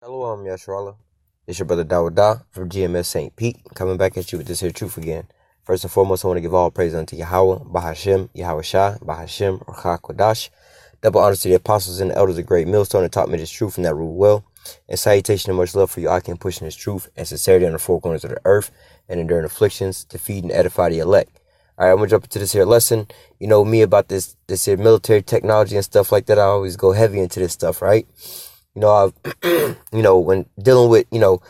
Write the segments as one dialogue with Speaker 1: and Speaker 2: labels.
Speaker 1: Hello, I'm Yasharala. It's your brother Dawada from GMS St. Pete, coming back at you with this here truth again. First and foremost, I want to give all praise unto Yahweh, Bahashem, Yahweh Shah, Bahashem, Ruach Kodash. Double honors to the apostles and the elders of Great Millstone that taught me this truth and that rule well. And salutation and much love for you, I can pushing this truth and sincerity on the four corners of the earth and enduring afflictions to feed and edify the elect. All right, I'm going to jump into this here lesson. You know me about this here military technology and stuff like that. I always go heavy into this stuff, right? I've, when dealing with, the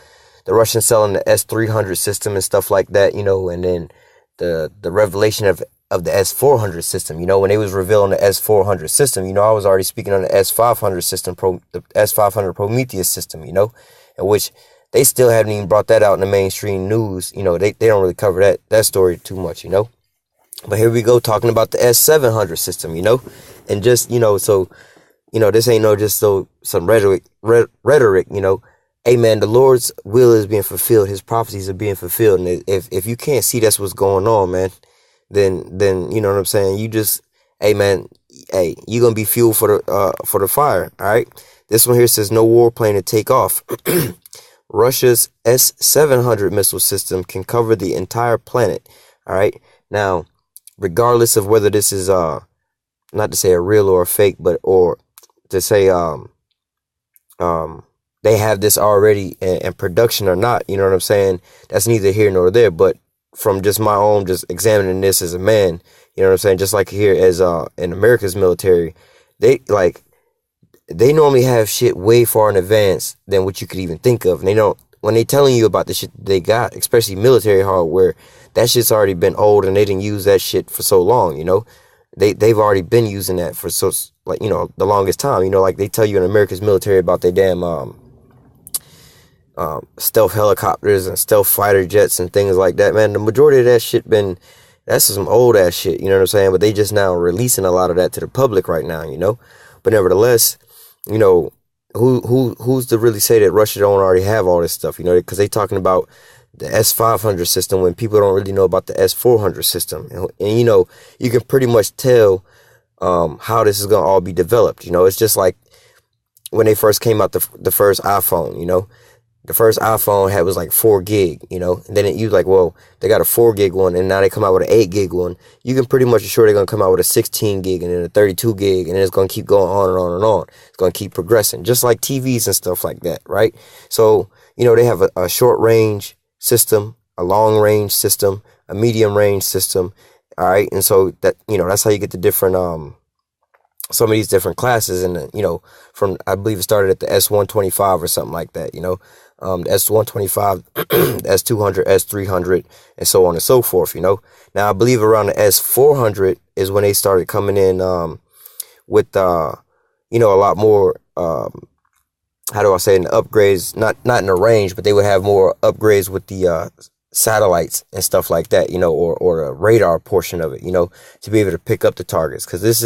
Speaker 1: Russians selling the S-300 system and stuff like that, and then the revelation of the S-400 system, when they was revealing the S-400 system, I was already speaking on the S-500 system, the S-500 Prometheus system, in which they still haven't even brought that out in the mainstream news. They don't really cover that story too much, But here we go talking about the S-700 system, and just, this ain't no just some rhetoric, Hey man, the Lord's will is being fulfilled. His prophecies are being fulfilled. And if you can't see that's what's going on, man, then you know what I'm saying? You just, hey man, you're gonna be fuel for the fire. All right. This one here says no warplane to take off. Russia's S-700 missile system can cover the entire planet. All right. Now, regardless of whether this is not to say a real or a fake, but or to say they have this already in production or not, you know what I'm saying? That's neither here nor there. But from just my own, just examining this as a man, you know what I'm saying? Just like here as in America's military, they normally have shit way far in advance than what you could even think of. And they don't, when they telling you about the shit they got, especially military hardware, that shit's already been old and they didn't use that shit for so long, They've already been using that for the longest time, like they tell you in America's military about their damn stealth helicopters and stealth fighter jets and things like that, man. The majority of that shit that's some old ass shit, you know what I'm saying? But they just now releasing a lot of that to the public right now, But nevertheless, who's to really say that Russia don't already have all this stuff, because they talking about the S-500 system when people don't really know about the S-400 system. And you can pretty much tell how this is going to all be developed. It's just like when they first came out, the first iPhone, the first iPhone was like 4 gig, and then you like, well, they got a 4 gig one and now they come out with an 8 gig one. You can pretty much assure they're going to come out with a 16 gig and then a 32 gig, and then it's going to keep going on and on and on. It's going to keep progressing, just like TVs and stuff like that, right? So, they have a short range system, a long range system, a medium range system. All right. And so that, that's how you get the different, some of these different classes. And, from, I believe it started at the S-125 or something like that, the S-125, the S-200, S-300, and so on and so forth, Now, I believe around the S-400 is when they started coming in, with, a lot more, how do I say, in the upgrades, not in the range, but they would have more upgrades with the satellites and stuff like that, or the radar portion of it, to be able to pick up the targets. Because this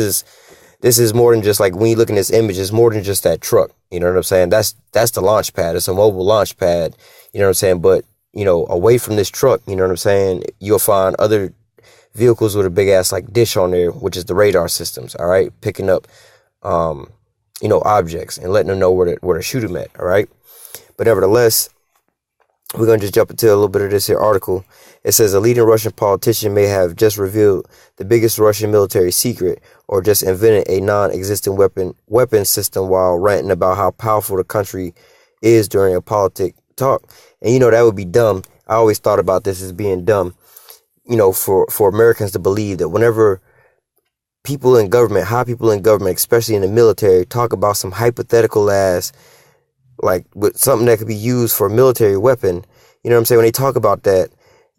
Speaker 1: is more than just like when you look in this image, it's more than just that truck. You know what I'm saying? That's the launch pad. It's a mobile launch pad. You know what I'm saying? But, away from this truck, you know what I'm saying? You'll find other vehicles with a big ass like dish on there, which is the radar systems. All right. Picking up, objects and letting them know where to shoot them at. All right. But nevertheless, we're going to just jump into a little bit of this here article. It says a leading Russian politician may have just revealed the biggest Russian military secret or just invented a non-existent weapon system while ranting about how powerful the country is during a politic talk. And, that would be dumb. I always thought about this as being dumb, for Americans to believe that whenever people in government, high people in government, especially in the military, talk about some hypothetical ass, like with something that could be used for a military weapon, you know what I'm saying? When they talk about that,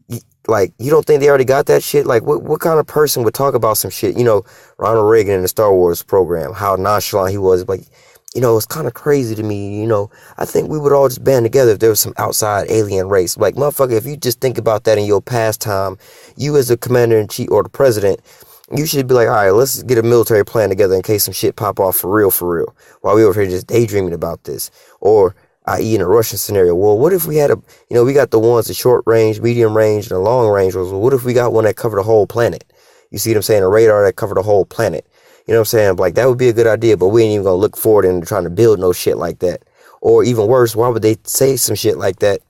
Speaker 1: you don't think they already got that shit? Like, what kind of person would talk about some shit? Ronald Reagan in the Star Wars program, how nonchalant he was. Like, it's kind of crazy to me, I think we would all just band together if there was some outside alien race. Like, motherfucker, if you just think about that in your pastime, you as a commander-in-chief or the president, you should be like, all right, let's get a military plan together in case some shit pop off for real, while we over here just daydreaming about this. Or, i.e. in a Russian scenario, well, what if we had we got the ones, the short range, medium range, and the long range ones. Well, what if we got one that covered the whole planet? You see what I'm saying? A radar that covered the whole planet. You know what I'm saying? Like, that would be a good idea, but we ain't even gonna look forward into trying to build no shit like that. Or even worse, why would they say some shit like that,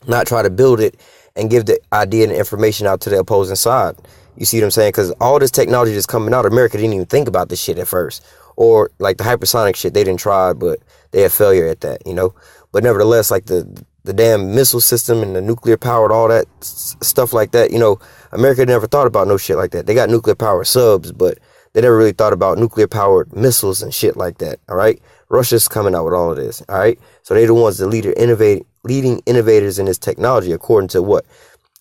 Speaker 1: not try to build it and give the idea and information out to the opposing side? You see what I'm saying? Because all this technology that's coming out, America didn't even think about this shit at first. Or like the hypersonic shit, they didn't try, but they had failure at that, you know? But nevertheless, like the damn missile system and the nuclear powered, all that stuff like that, you know, America never thought about no shit like that. They got nuclear powered subs, but they never really thought about nuclear powered missiles and shit like that. All right. Russia's coming out with all of this. All right. So they're the ones that leading innovators in this technology, according to what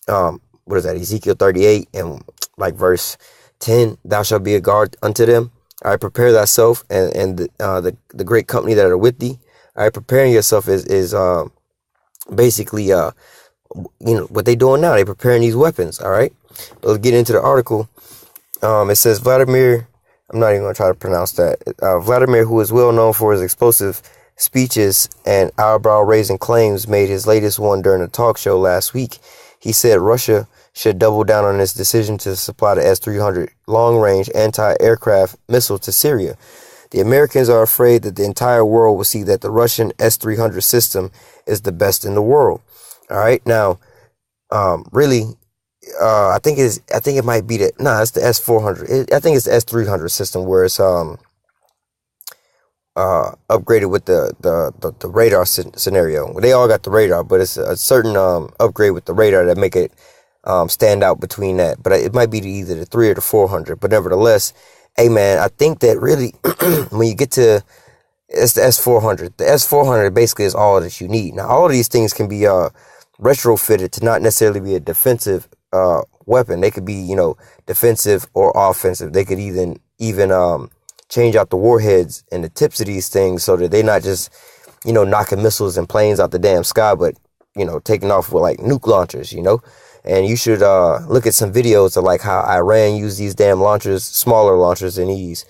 Speaker 1: is that? Ezekiel 38 and like verse 10, thou shalt be a guard unto them. All right. Prepare thyself and the great company that are with thee. All right. Preparing yourself is basically, you know, what they doing now. They preparing these weapons. All right. But let's get into the article. It says Vladimir, I'm not even going to try to pronounce that. Vladimir, who is well known for his explosive speeches and eyebrow-raising claims, made his latest one during a talk show last week. He said Russia should double down on its decision to supply the S-300 long-range anti-aircraft missile to Syria. The Americans are afraid that the entire world will see that the Russian S-300 system is the best in the world. All right. Now, really, I think it might be it's the S-400. I think it's the S-300 system where it's upgraded with the radar scenario. They all got the radar, but it's a certain upgrade with the radar that make it stand out between that. But it might be either the 3 or the 400. But nevertheless, hey man, I think that really when you get to it's the S-400. The S-400 basically is all that you need. Now all of these things can be retrofitted to not necessarily be a defensive weapon. They could be, you know, defensive or offensive. They could even change out the warheads and the tips of these things so that they're not just, you know, knocking missiles and planes out the damn sky, but, you know, taking off with like nuke launchers, you know. And you should look at some videos of like how Iran used these damn launchers, smaller launchers than these,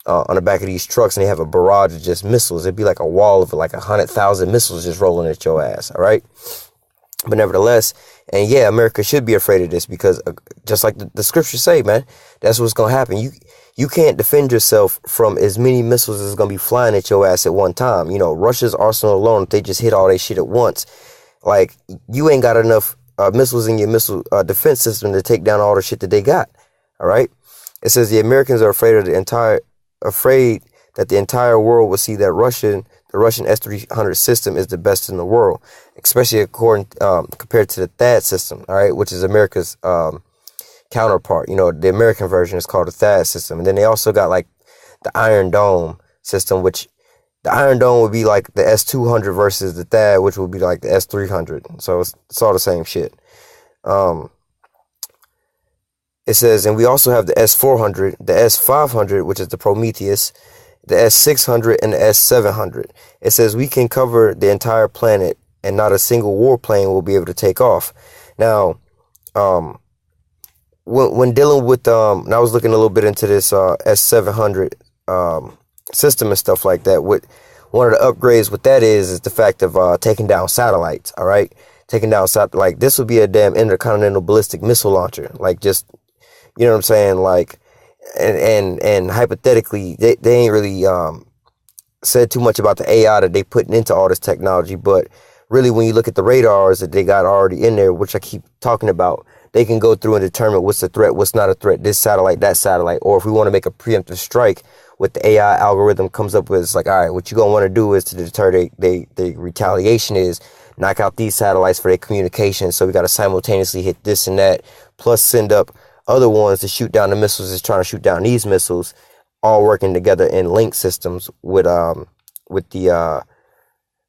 Speaker 1: on the back of these trucks, and they have a barrage of just missiles. It'd be like a wall of like 100,000 missiles just rolling at your ass. All right. But nevertheless, and yeah, America should be afraid of this because just like the scriptures say, man, that's what's going to happen. You can't defend yourself from as many missiles as going to be flying at your ass at one time. You know, Russia's arsenal alone, if they just hit all their shit at once, like you ain't got enough missiles in your missile defense system to take down all the shit that they got. All right. It says the Americans are afraid that the entire world will see that the Russian S-300 system is the best in the world, especially compared to the THAAD system, all right, which is America's counterpart. You know, the American version is called the THAAD system. And then they also got like the Iron Dome system, which the Iron Dome would be like the S-200 versus the THAAD, which would be like the S-300. So it's all the same shit. It says, and we also have the S-400, the S-500, which is the Prometheus, the S-600, and the S-700. It says we can cover the entire planet and not a single warplane will be able to take off. Now, when dealing with, and I was looking a little bit into this S-700 system and stuff like that, one of the upgrades with that is the fact of taking down satellites, all right? Taking down, like, this would be a damn intercontinental ballistic missile launcher, like, just, you know what I'm saying, like, and hypothetically, they ain't really said too much about the AI that they putting into all this technology, but really when you look at the radars that they got already in there, which I keep talking about, they can go through and determine what's a threat, what's not a threat, this satellite, that satellite, or if we want to make a preemptive strike, what the AI algorithm comes up with, it's like, all right, what you're going to want to do is to deter the retaliation is knock out these satellites for their communication, so we got to simultaneously hit this and that, plus send up other ones to shoot down the missiles that's trying to shoot down these missiles, all working together in link systems with the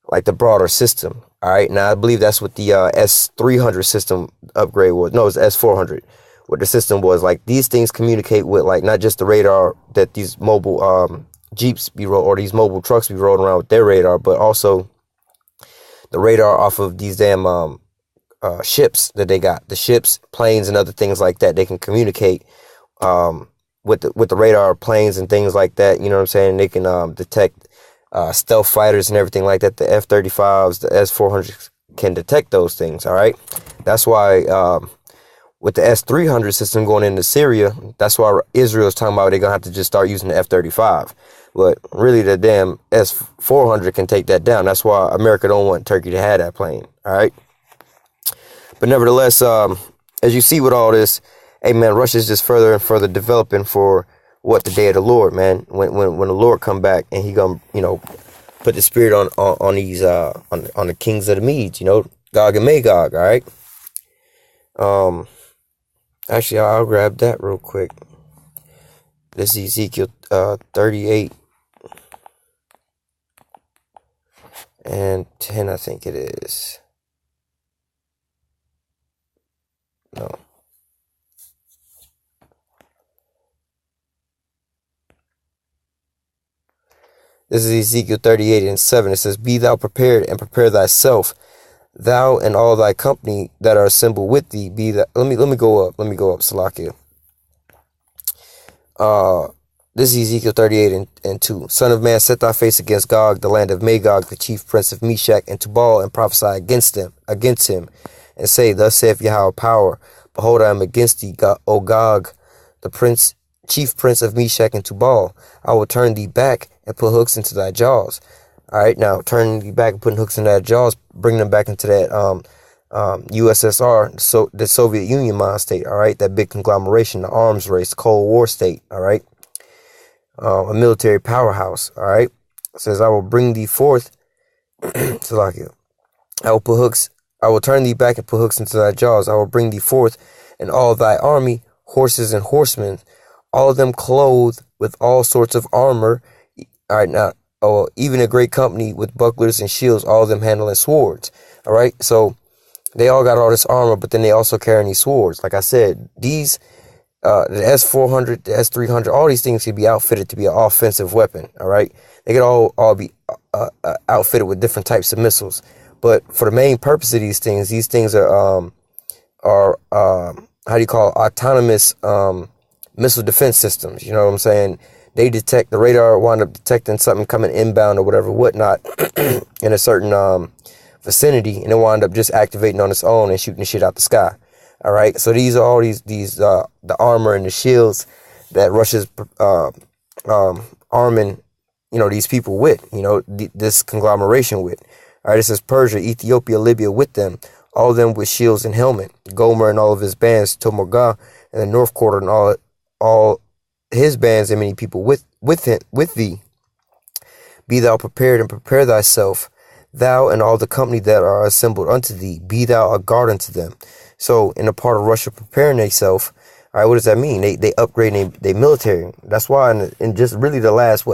Speaker 1: like the broader system. All right. Now I believe that's what the S-300 system upgrade was. No, it's S-400. What the system was like. These things communicate with like not just the radar that these mobile Jeeps be or these mobile trucks be rolling around with their radar, but also the radar off of these damn ships that they got, the ships, planes, and other things like that. They can communicate with the radar planes and things like that. You know what I'm saying? They can detect stealth fighters and everything like that. The F-35s, the S-400s can detect those things. All right. That's why with the S-300 system going into Syria, that's why Israel is talking about they're gonna have to just start using the F-35. But really, the damn S-400 can take that down. That's why America don't want Turkey to have that plane. All right. But nevertheless, as you see with all this, hey man, Russia's just further and further developing for what the day of the Lord, man. When the Lord come back and he gonna, put the spirit on these on the kings of the Medes, Gog and Magog. All right. Actually, I'll grab that real quick. This is Ezekiel 38 and 10, I think it is. No. This is Ezekiel 38 and 7. It says, "Be thou prepared and prepare thyself, thou and all thy company that are assembled with thee. Be that." Let me go up. Salakia. This is Ezekiel 38 and 2. "Son of man, set thy face against Gog, the land of Magog, the chief prince of Meshach and Tubal, and prophesy against him, and say, Thus saith Yahweh power, behold, I am against thee, O Gog, the chief prince of Meshach and Tubal. I will turn thee back and put hooks into thy jaws." All right, now turning thee back and putting hooks in thy jaws, bring them back into that USSR, so the Soviet Union mind state. All right, that big conglomeration, the arms race, the Cold War state. All right, a military powerhouse. All right, it says, "I will bring thee forth." Salakia. "I will put hooks. I will turn thee back and put hooks into thy jaws. I will bring thee forth, and all thy army, horses and horsemen, all of them clothed with all sorts of armor." All right, now, even a great company with bucklers and shields, all of them handling swords. All right, so they all got all this armor, but then they also carrying these swords. Like I said, these, the S-400, the S-300, all these things can be outfitted to be an offensive weapon. All right, they could all be outfitted with different types of missiles. But for the main purpose of these things are how do you call it? Autonomous missile defense systems. You know what I'm saying? They detect, the radar wind up detecting something coming inbound or whatnot in a certain vicinity, and it wind up just activating on its own and shooting the shit out the sky. All right, so these are all these the armor and the shields that Russia's arming, these people with, this conglomeration with. All right, it says Persia, Ethiopia, Libya with them, all of them with shields and helmet. Gomer and all of his bands, Tomogah and the North Quarter and all his bands and many people with thee. Be thou prepared and prepare thyself, thou and all the company that are assembled unto thee. Be thou a guard unto them. So in a part of Russia preparing themselves, all right, what does that mean? They upgrading their military. That's why in just really the last I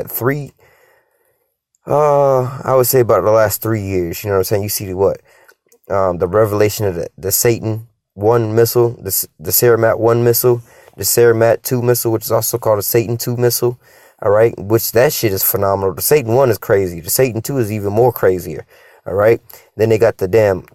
Speaker 1: would say about the last 3 years, you know what I'm saying? You see the revelation of the Satan 1 missile, the Saramat 1 missile, the Saramat 2 missile, which is also called a Satan 2 missile. All right, which that shit is phenomenal. The Satan 1 is crazy. The Satan 2 is even more crazier. All right, then they got the damn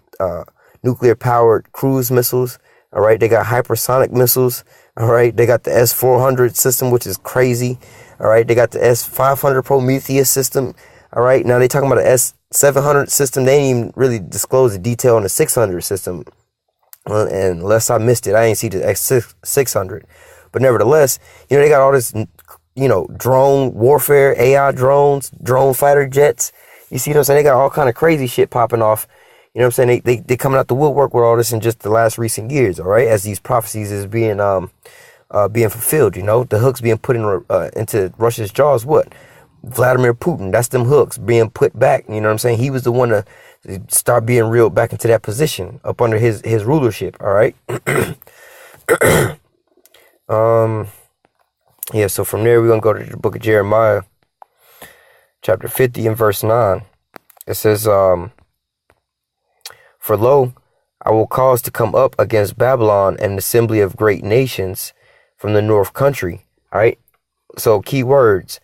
Speaker 1: nuclear powered cruise missiles. All right, they got hypersonic missiles. All right, they got the S-400 system, which is crazy. All right, they got the S-500 Prometheus system. All right, now they talking about the S-700 system. They ain't even really disclose the detail on the 600 system. And unless I missed it, I ain't see the X600. But nevertheless, they got all this, drone warfare, AI drones, drone fighter jets. You see what I'm saying? They got all kind of crazy shit popping off. You know what I'm saying? They coming out the woodwork with all this in just the last recent years, all right? As these prophecies is being fulfilled, the hooks being put into Russia's jaws. What? Vladimir Putin, that's them hooks being put back. You know what I'm saying? He was the one to start being reeled back into that position up under his rulership. All right. Yeah. So from there, we're going to go to the book of Jeremiah, chapter 50 and verse 9. It says, "For lo, I will cause to come up against Babylon an assembly of great nations from the north country." All right. So key words: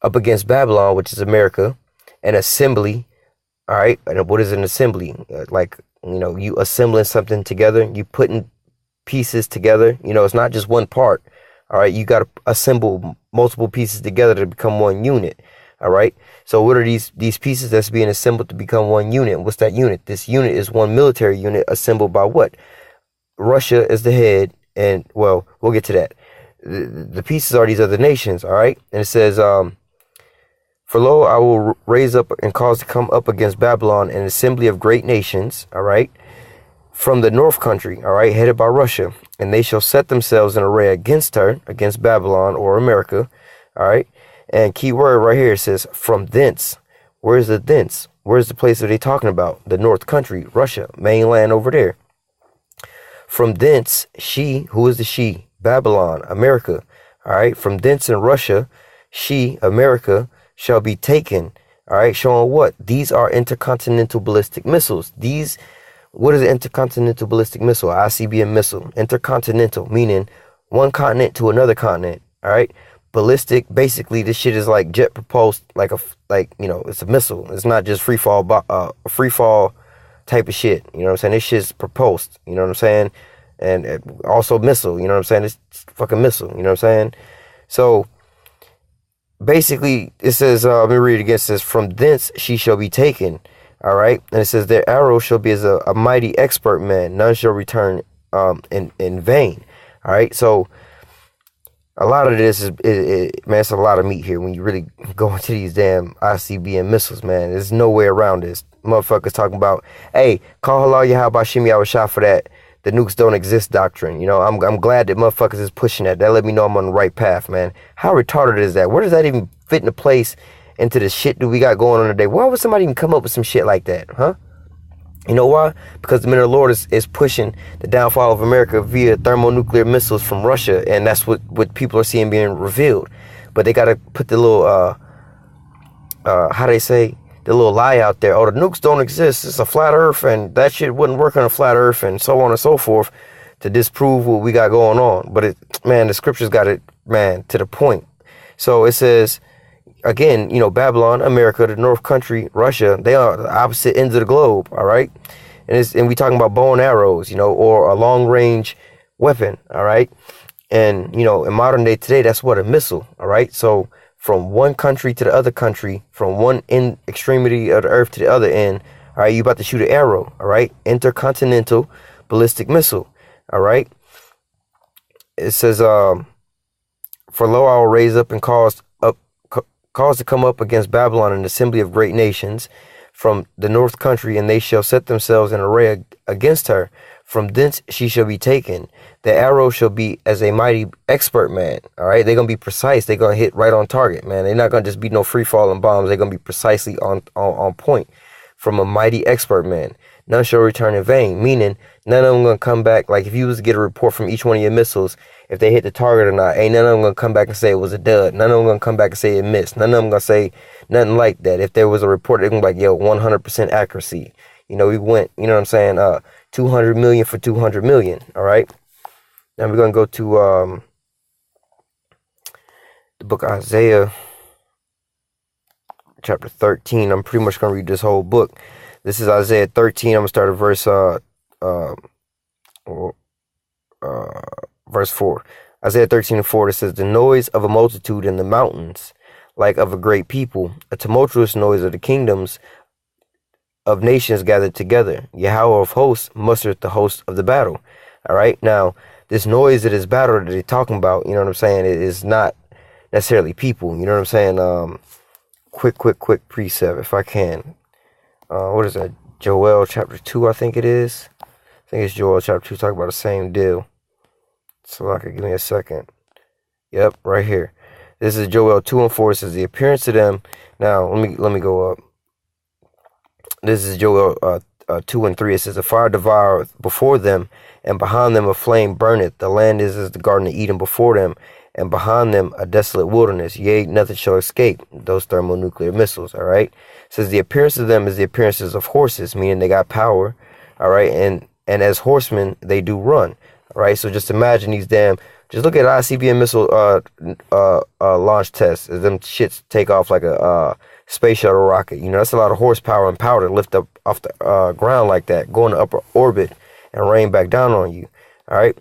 Speaker 1: up against Babylon, which is America, an assembly. All right. And what is an assembly? You assembling something together, you putting pieces together. It's not just one part. All right. You got to assemble multiple pieces together to become one unit. All right. So what are these pieces that's being assembled to become one unit? What's that unit? This unit is one military unit assembled by what? Russia is the head. And well, we'll get to that. The pieces are these other nations. All right. And it says, For lo, I will raise up and cause to come up against Babylon an assembly of great nations, all right, from the north country, all right, headed by Russia, and they shall set themselves in array against her, against Babylon or America, all right. And key word right here, it says from thence. Where's the thence? Where's the place that they talking about? The north country, Russia, mainland over there. From thence, she, who is the she? Babylon, America, all right. From thence in Russia, she, America, shall be taken, all right, showing what? These are intercontinental ballistic missiles. What is an intercontinental ballistic missile? ICBM missile. Intercontinental, meaning one continent to another continent, all right? Ballistic, basically, this shit is like jet propulsed, it's a missile. It's not just free fall type of shit, you know what I'm saying? This shit's propulsed, you know what I'm saying? And also missile, you know what I'm saying? It's fucking missile, you know what I'm saying? So, basically, it says, let me read it again. It says, from thence she shall be taken. All right. And it says, their arrow shall be as a mighty expert man. None shall return in vain. All right. So a lot of this man, it's a lot of meat here when you really go into these damn ICBM missiles, man. There's no way around this. Motherfuckers talking about, hey, call halal Yahweh Shimi Awashah for that. The nukes don't exist doctrine. You know, I'm glad that motherfuckers is pushing that. That let me know I'm on the right path, man. How retarded is that? Where does that even fit into place into the shit that we got going on today? Why would somebody even come up with some shit like that, huh? You know why? Because the man of the Lord is pushing the downfall of America via thermonuclear missiles from Russia, and that's what people are seeing being revealed. But they got to put the little, how they say, the little lie out there. Oh, the nukes don't exist. It's a flat earth, and that shit wouldn't work on a flat earth, and so on and so forth, to disprove what we got going on. But the scriptures got it, man, to the point. So it says, again, you know, Babylon, America, the North country, Russia, they are the opposite ends of the globe, all right? And we talking about bow and arrows, you know, or a long range weapon, all right? And, you know, in modern day today, that's what, a missile, all right? So from one country to the other country, from one end extremity of the earth to the other end, all right, you about to shoot an arrow, all right? Intercontinental ballistic missile, all right? It says, for lo, I will raise up and cause to come up against Babylon an assembly of great nations from the north country, and they shall set themselves in array against her. From thence she shall be taken. The arrow shall be as a mighty expert man. All right, they're gonna be precise. They're gonna hit right on target, man. They're not gonna just be no free falling bombs. They're gonna be precisely on point. From a mighty expert man, none shall return in vain. Meaning, none of them gonna come back. Like if you was to get a report from each one of your missiles, if they hit the target or not, ain't none of them gonna come back and say it was a dud. None of them gonna come back and say it missed. None of them gonna say nothing like that. If there was a report, they're gonna be like, yo, 100% accuracy. You know, we went, you know what I'm saying, 200 million for 200 million, all right? Now we're going to go to the book of Isaiah, chapter 13. I'm pretty much going to read this whole book. This is Isaiah 13. I'm going to start at verse 4. Isaiah 13:4, it says, the noise of a multitude in the mountains, like of a great people, a tumultuous noise of the kingdoms of nations gathered together. Yahweh of hosts mustered the host of the battle. All right. Now, this noise that is battle that they're talking about, you know what I'm saying, it is not necessarily people. You know what I'm saying? Quick precept, if I can. What is that? Joel chapter 2, I think it is. I think it's Joel chapter 2, talking about the same deal. So I could give me a second. Yep, right here. This is Joel 2:4. It says the appearance of them. Now let me go up. This is Joel 2:3. It says, the fire devoureth before them, and behind them a flame burneth. The land is as the garden of Eden before them, and behind them a desolate wilderness. Yea, nothing shall escape. Those thermonuclear missiles, all right? It says the appearance of them is the appearances of horses, meaning they got power, all right? And as horsemen, they do run, all right? So just imagine these just look at ICBM missile launch tests. As them shits take off like a space shuttle rocket. You know, that's a lot of horsepower and power to lift up off the ground like that, go into upper orbit and rain back down on you. All right.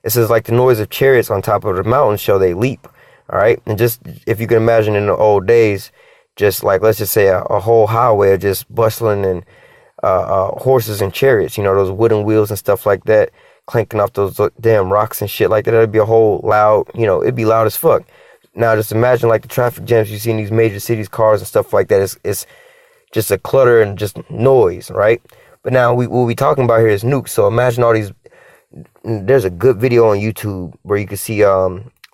Speaker 1: It says, like the noise of chariots on top of the mountain shall they leap. All right. And just, if you can imagine in the old days, just like, let's just say a whole highway of just bustling and horses and chariots, you know, those wooden wheels and stuff like that, clanking off those damn rocks and shit like that. It'd be a whole loud, you know, it'd be loud as fuck. Now, just imagine like the traffic jams you see in these major cities, cars and stuff like that. It's just a clutter and just noise, right? But now what we talking about here is nukes. So imagine all these. There's a good video on YouTube where you can see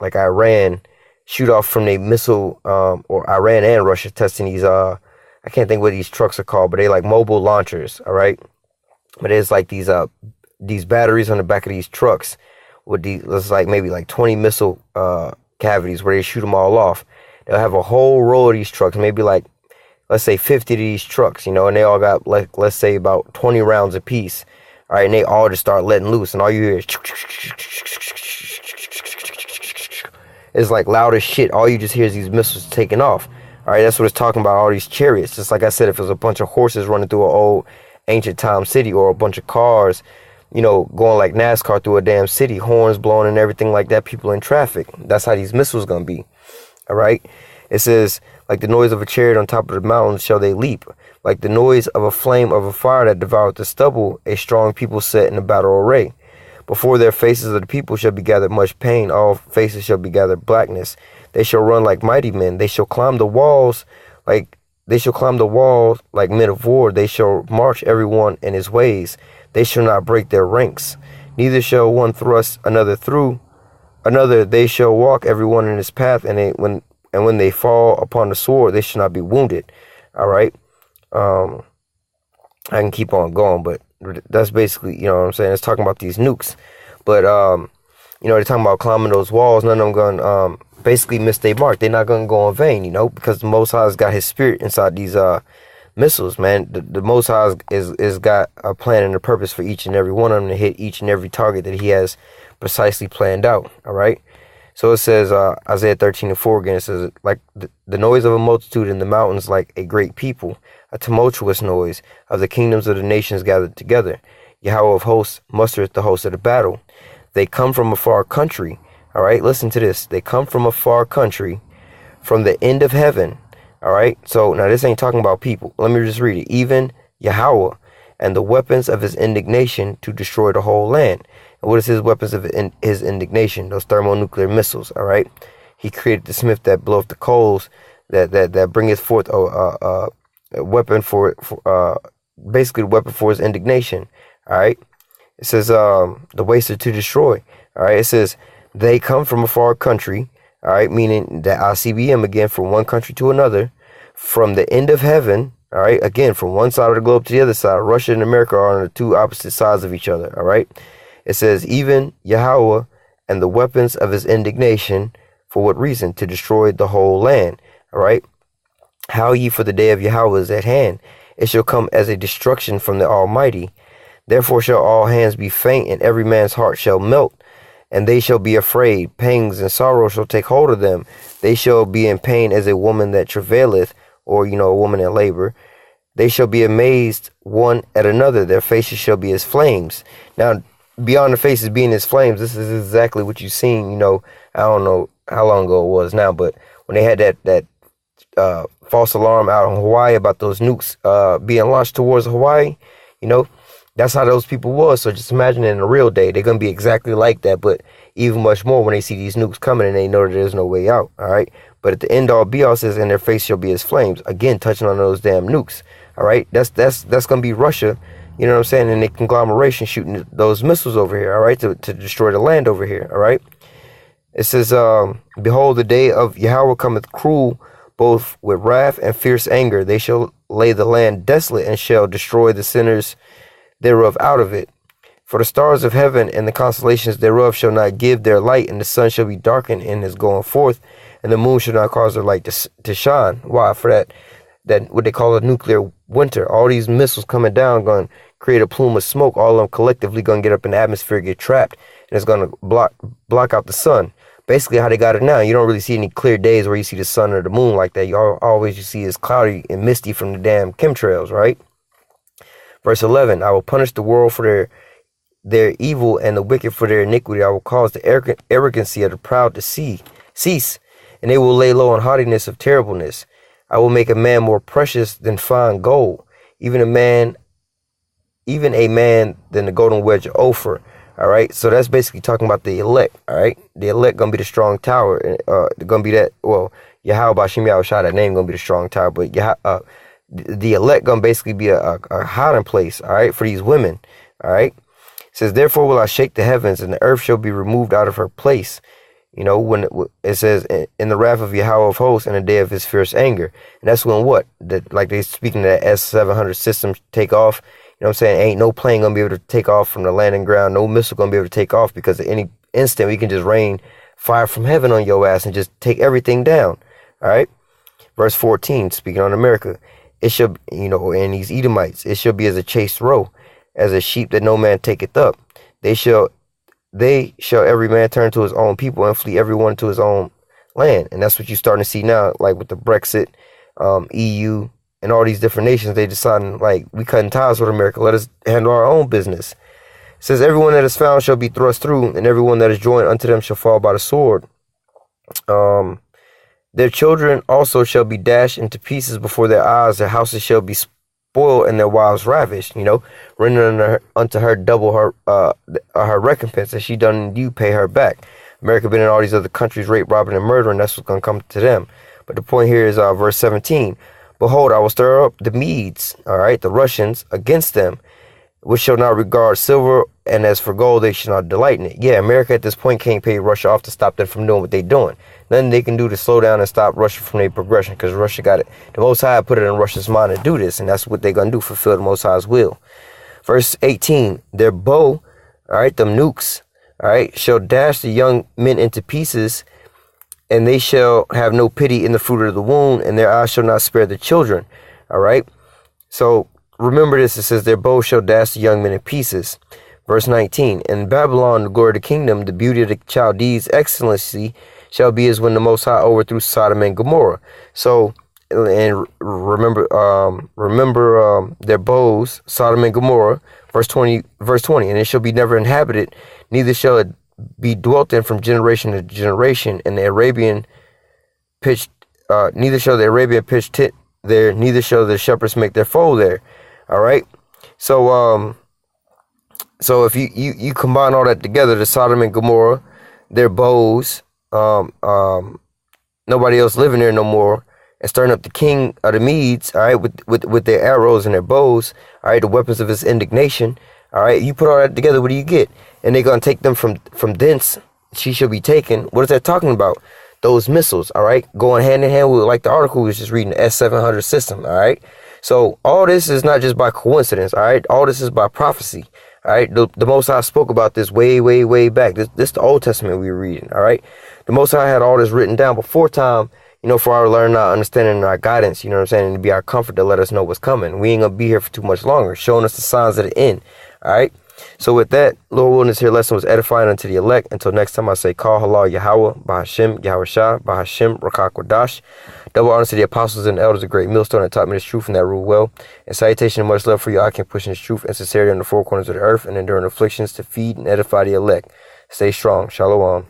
Speaker 1: like Iran shoot off from a missile, or Iran and Russia testing these I can't think what these trucks are called, but they like mobile launchers, all right? But it's like these batteries on the back of these trucks with these, it's like maybe like 20 missile cavities where they shoot them all off. They'll have a whole row of these trucks, maybe like, let's say 50 of these trucks, you know, and they all got like, let's say about 20 rounds apiece. All right, and they all just start letting loose, and all you hear is like loud as shit. All you just hear is these missiles taking off. All right, that's what it's talking about, all these chariots. Just like I said, if it was a bunch of horses running through an old ancient time city, or a bunch of cars, you know, going like NASCAR through a damn city, horns blowing and everything like that, people in traffic. That's how these missiles gonna be. All right, it says, like the noise of a chariot on top of the mountains shall they leap, like the noise of a flame of a fire that devoured the stubble, a strong people set in a battle array. Before their faces of the people shall be gathered much pain, all faces shall be gathered blackness. They shall run like mighty men, they shall climb the walls like men of war. They shall march every one in his ways. They shall not break their ranks, neither shall one thrust another through another. They shall walk every one in his path, and when they fall upon the sword, they shall not be wounded. All right. I can keep on going, but that's basically, you know what I'm saying? It's talking about these nukes. But, you know, they're talking about climbing those walls. None of them going to basically miss their mark. They're not going to go in vain, you know, because the Most High's got his spirit inside these missiles, man. The Most High is got a plan and a purpose for each and every one of them to hit each and every target that he has precisely planned out, all right? So it says, Isaiah 13:4 again, it says, like the noise of a multitude in the mountains, like a great people, a tumultuous noise of the kingdoms of the nations gathered together. Yahweh of hosts mustereth the host of the battle. They come from a far country. All right, listen to this. They come from a far country, from the end of heaven. All right, so now this ain't talking about people. Let me just read it. Even Yahweh and the weapons of his indignation to destroy the whole land. And what is his weapons of his indignation? Those thermonuclear missiles, all right? He created the smith that bloweth the coals, that bringeth forth a weapon for basically the weapon for his indignation, all right? It says the waster to destroy, all right? It says they come from a far country, all right? Meaning that ICBM, again, from one country to another, from the end of heaven, all right? Again, from one side of the globe to the other side. Russia and America are on the two opposite sides of each other, all right? It says, even Yahweh and the weapons of his indignation, for what reason? To destroy the whole land, all right? How ye, for the day of Yahweh is at hand. It shall come as a destruction from the Almighty. Therefore shall all hands be faint, and every man's heart shall melt. And they shall be afraid. Pangs and sorrow shall take hold of them. They shall be in pain as a woman that travaileth, or, you know, a woman in labor. They shall be amazed one at another. Their faces shall be as flames. Now, beyond the faces being as flames, this is exactly what you've seen, you know, I don't know how long ago it was now, but when they had that false alarm out in Hawaii about those nukes being launched towards Hawaii, you know, that's how those people was. So just imagine in a real day, they're going to be exactly like that, but even much more when they see these nukes coming and they know that there's no way out, all right? But at the end all be all says, and their face shall be as flames, again, touching on those damn nukes, all right? That's going to be Russia, you know what I'm saying, and the conglomeration shooting those missiles over here, all right, to destroy the land over here, all right? It says, behold, the day of Yahweh cometh cruel, both with wrath and fierce anger. They shall lay the land desolate, and shall destroy the sinners thereof out of it. For the stars of heaven and the constellations thereof shall not give their light, and the sun shall be darkened in his going forth, and the moon shall not cause their light to shine. Why? For that what they call a nuclear winter. All these missiles coming down going to create a plume of smoke. All of them collectively going to get up in the atmosphere, get trapped, and it's going to block out the sun. Basically how they got it now. You don't really see any clear days where you see the sun or the moon like that. You see it's cloudy and misty from the damn chemtrails, right? Verse 11, I will punish the world for their evil, and the wicked for their iniquity. I will cause the arrogancy of the proud to cease, and they will lay low on haughtiness of terribleness. I will make a man more precious than fine gold, even a man than the golden wedge of Ophir. All right, so that's basically talking about the elect. All right, the elect gonna be the strong tower. Gonna be that. Well, Yahweh Bashim Yahushua, that name gonna be the strong tower. But the elect gonna basically be a hiding place. All right, for these women. All right, it says, therefore will I shake the heavens, and the earth shall be removed out of her place. You know, when it says in the wrath of Yahweh of hosts and the day of his fierce anger. And that's when what? Like they speaking of that S-700 system take off. You know what I'm saying? Ain't no plane going to be able to take off from the landing ground. No missile going to be able to take off, because at any instant we can just rain fire from heaven on your ass and just take everything down. All right. Verse 14, speaking on America. It shall, you know, and these Edomites, it shall be as a chased roe, as a sheep that no man taketh up. They shall every man turn to his own people and flee everyone to his own land. And that's what you're starting to see now, like with the Brexit, EU, and all these different nations. They deciding, like, we cutting ties with America. Let us handle our own business. It says, everyone that is found shall be thrust through, and everyone that is joined unto them shall fall by the sword. Their children also shall be dashed into pieces before their eyes. Their houses shall be spoiled, and their wives ravished. You know, rendering unto her double her recompense, as she done you pay her back. America been in all these other countries, rape, robbing, and murdering. That's what's gonna come to them. But the point here is verse 17. Behold, I will stir up the Medes, all right, the Russians, against them, which shall not regard silver, and as for gold, they shall not delight in it. Yeah, America at this point can't pay Russia off to stop them from doing what they're doing. Nothing they can do to slow down and stop Russia from their progression, because Russia got it. The Most High put it in Russia's mind to do this, and that's what they're going to do, fulfill the Most High's will. Verse 18, their bow, all right, them nukes, all right, shall dash the young men into pieces, and they shall have no pity in the fruit of the womb, and their eyes shall not spare the children. All right. So remember this. It says, their bow shall dash the young men in pieces. Verse 19. In Babylon, the glory of the kingdom, the beauty of the Chaldees' excellency shall be as when the Most High overthrew Sodom and Gomorrah. So, and remember their bows, Sodom and Gomorrah. Verse 20. And it shall be never inhabited, neither shall it be dwelt in from generation to generation, and the Arabian pitched, neither shall the Arabian pitch tent there, neither shall the shepherds make their fold there. All right. So so if you combine all that together, the Sodom and Gomorrah, their bows, nobody else living there no more, and stirring up the king of the Medes, all right, with their arrows and their bows, all right, the weapons of his indignation. All right, you put all that together, what do you get? And they're going to take them from thence, she shall be taken. What is that talking about? Those missiles, all right, going hand in hand with, like the article we was just reading, the S-700 system, all right? So all this is not just by coincidence, all right? All this is by prophecy, all right? The Most High spoke about this way, way, way back. This the Old Testament we were reading, all right? The Most High had all this written down before time, you know, for our learning, our understanding, and our guidance, you know what I'm saying, and to be our comfort to let us know what's coming. We ain't going to be here for too much longer, showing us the signs of the end, all right? So with that, Lord willing, this here lesson was edifying unto the elect. Until next time, I say, call halal Yahweh, Bahashim, Yahushua, Bahashim, Rakakwadash. Double honor to the apostles and elders of Great Millstone that taught me this truth and that rule well. And salutation and much love for you. I can push this truth and sincerity on the four corners of the earth and enduring afflictions to feed and edify the elect. Stay strong. Shalom.